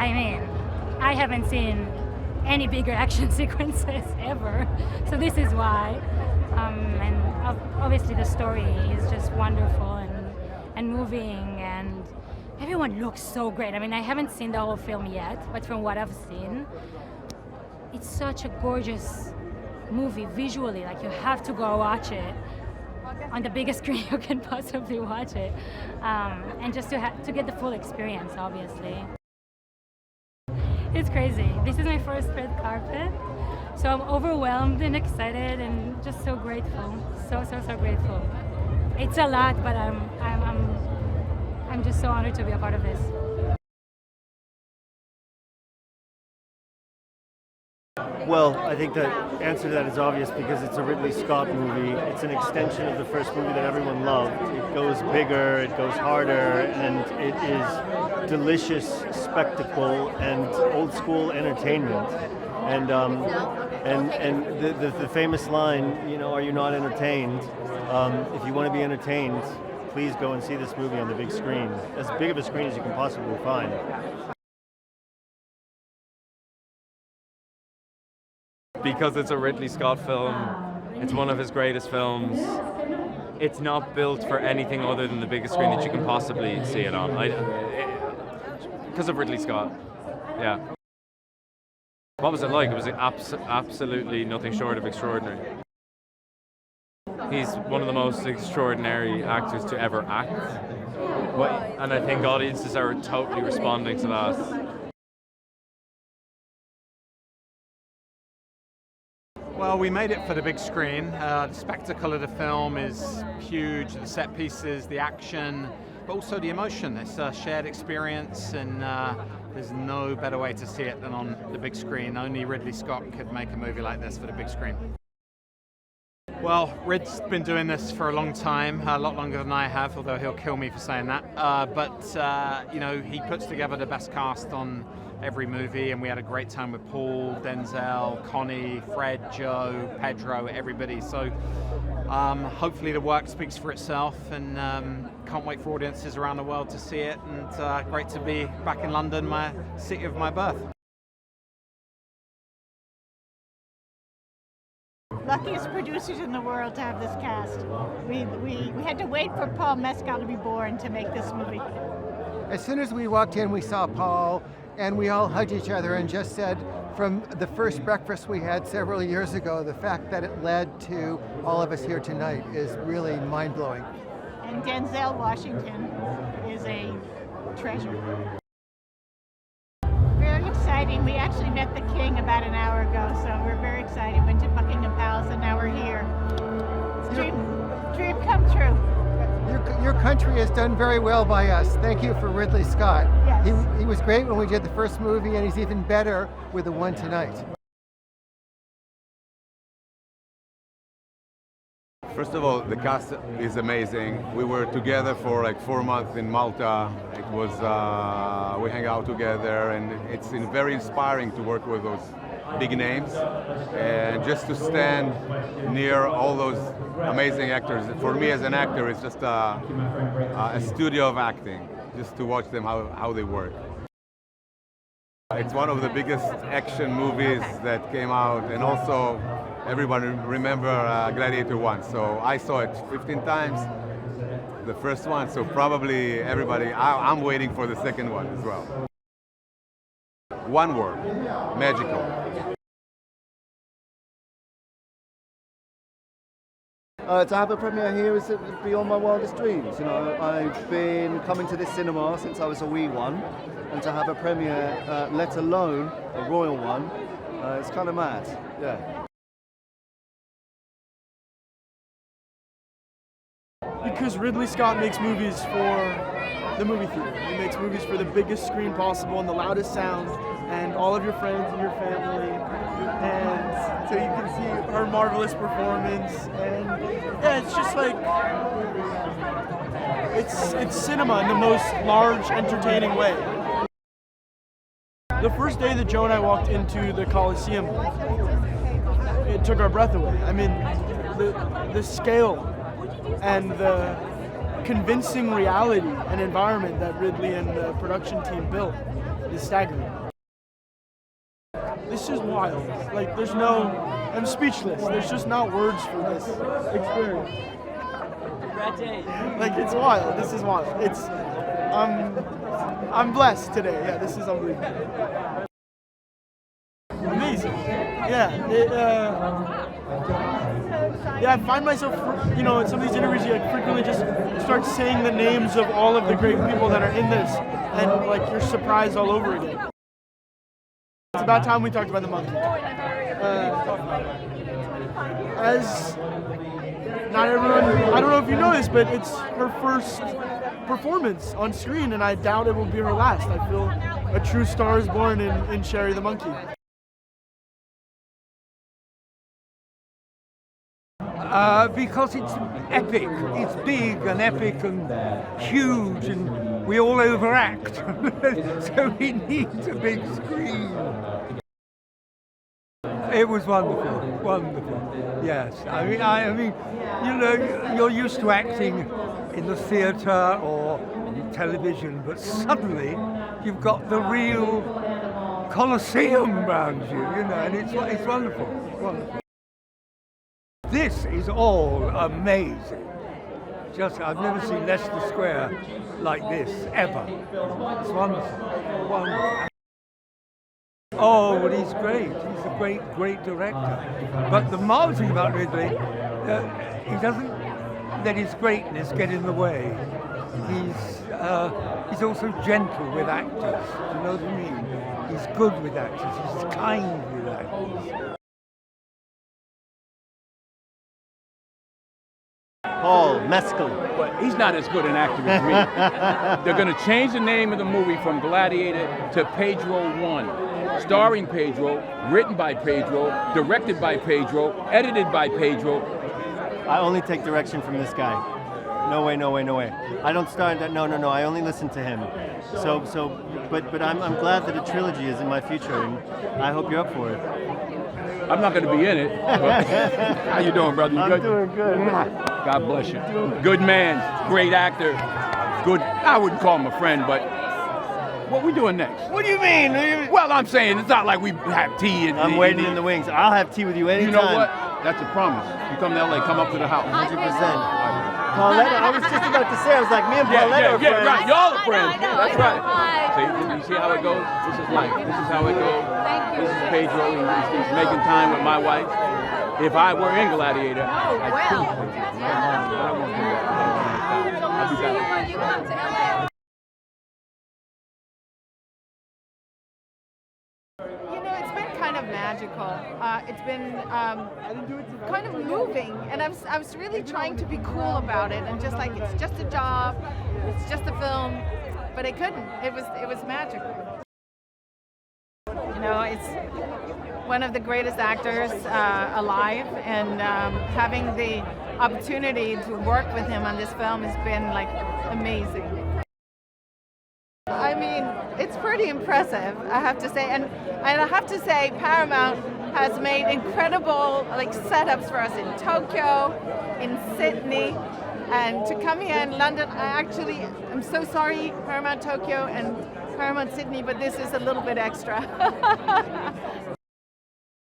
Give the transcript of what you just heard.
I mean, I haven't seen any bigger action sequences ever, so this is why. And obviously the story is just wonderful and moving, and everyone looks so great. I mean, I haven't seen the whole film yet, but from what I've seen, it's such a gorgeous movie visually. Like, you have to go watch it on the biggest screen you can possibly watch it, and just to get the full experience, obviously. It's crazy. This is my first red carpet, so I'm overwhelmed and excited and just so grateful. So grateful. It's a lot, but I'm just so honored to be a part of this. Well, I think the answer to that is obvious because it's a Ridley Scott movie. It's an extension of the first movie that everyone loved. It goes bigger, it goes harder, and it is delicious spectacle and old school entertainment. And the famous line, you know, are you not entertained? If you want to be entertained, please go and see this movie on the big screen, as big of a screen as you can possibly find. Because it's a Ridley Scott film, it's one of his greatest films. It's not built for anything other than the biggest screen that you can possibly see it on. Because of Ridley Scott, yeah. What was it like? It was absolutely nothing short of extraordinary. He's one of the most extraordinary actors to ever act. And I think audiences are totally responding to that. Well, we made it for the big screen. The spectacle of the film is huge, the set pieces, the action, but also the emotion. It's a shared experience, and there's no better way to see it than on the big screen. Only Ridley Scott could make a movie like this for the big screen. Well, Rid's been doing this for a long time, a lot longer than I have, although he'll kill me for saying that. You know, he puts together the best cast on every movie, and we had a great time with Paul, Denzel, Connie, Fred, Joe, Pedro, everybody. So hopefully the work speaks for itself, and can't wait for audiences around the world to see it, and great to be back in London, my city of my birth. Luckiest producers in the world to have this cast. We had to wait for Paul Mescal to be born to make this movie. As soon as we walked in, we saw Paul, and we all hugged each other and just said, from the first breakfast we had several years ago, the fact that it led to all of us here tonight is really mind-blowing. And Denzel Washington is a treasure. Very exciting. We actually met the King about an hour ago, so we're very excited. Went to Buckingham Palace, and now we're here. Dream come true. Your country has done very well by us. Thank you for Ridley Scott. Yes. He was great when we did the first movie, and he's even better with the one tonight. First of all, the cast is amazing. We were together for like 4 months in Malta. It was, we hang out together, and it's very inspiring to work with those big names, and just to stand near all those amazing actors. For me as an actor, it's just a studio of acting, just to watch them how they work. It's one of the biggest action movies that came out, and also everybody remember Gladiator 1. So I saw it 15 times, the first one, so probably everybody, I'm waiting for the second one as well. One word, magical. To have a premiere here is beyond my wildest dreams. You know, I've been coming to this cinema since I was a wee one, and to have a premiere, let alone a royal one, it's kind of mad. Yeah. Because Ridley Scott makes movies for the movie theater. He makes movies for the biggest screen possible and the loudest sound, and all of your friends and your family, and so you can see her marvelous performance. And yeah, it's just like it's cinema in the most large, entertaining way. The first day that Joe and I walked into the Coliseum, it took our breath away. I mean, the scale and the convincing reality and environment that Ridley and the production team built is staggering. This is wild. Like, I'm speechless. There's just not words for this experience. Like, it's wild. This is wild. I'm blessed today. Yeah, this is unbelievable. Amazing. Yeah. I find myself, in some of these interviews, you frequently just start saying the names of all of the great people that are in this, and like you're surprised all over again. It's about time we talked about the monkey. As not everyone, I don't know if you know this, but it's her first performance on screen, and I doubt it will be her last. I feel a true star is born in Sherry the Monkey. Because it's epic, it's big and epic and huge, and we all overact, so it needs a big screen. It was wonderful, wonderful. Yes, I mean, you're used to acting in the theatre or television, but suddenly you've got the real Colosseum around you, and it's wonderful, wonderful. This is all amazing. I've never seen Leicester Square like this, ever. It's wonderful, wonderful. Oh, but he's great. He's a great, great director. But the marvelous thing about Ridley, he doesn't let his greatness get in the way. He's also gentle with actors. Do you know what I mean? He's good with actors. He's kind with actors. Paul Mescal. But he's not as good an actor as me. They're going to change the name of the movie from Gladiator to Pedro 1. Starring Pedro, written by Pedro, directed by Pedro, edited by Pedro. I only take direction from this guy. No way, no way, no way. I don't start that. No. I only listen to him. But I'm glad that a trilogy is in my future, and I hope you're up for it. I'm not going to be in it. But how you doing, brother? You good? I'm doing good. God bless you. Good man, great actor. Good. I wouldn't call him a friend, but what we doing next? What do you mean? Well, I'm saying it's not like we have tea and. I'm waiting in the wings. I'll have tea with you anytime. You know what? That's a promise. You come to LA, come up to the house. 100%. Paulette, I was just about to say, I was like, me and Paulette are friends. Yeah, right. Y'all are friends. I know. That's right. See, you see how it goes? This is life. This is how it goes. This is Pedro. He's making time with my wife. If I were in Gladiator, I'd kill him. But I won't do that. I'll be back. When you come to LA. It's been kind of magical. It's been kind of moving, and I was really trying to be cool about it, and just like, it's just a job, it's just a film, but I couldn't. It was magical. It's one of the greatest actors alive, and having the opportunity to work with him on this film has been like amazing. I mean, it's pretty impressive, I have to say, and I have to say Paramount has made incredible setups for us in Tokyo, in Sydney, and to come here in London. I'm so sorry, Paramount Tokyo and Paramount Sydney, but this is a little bit extra.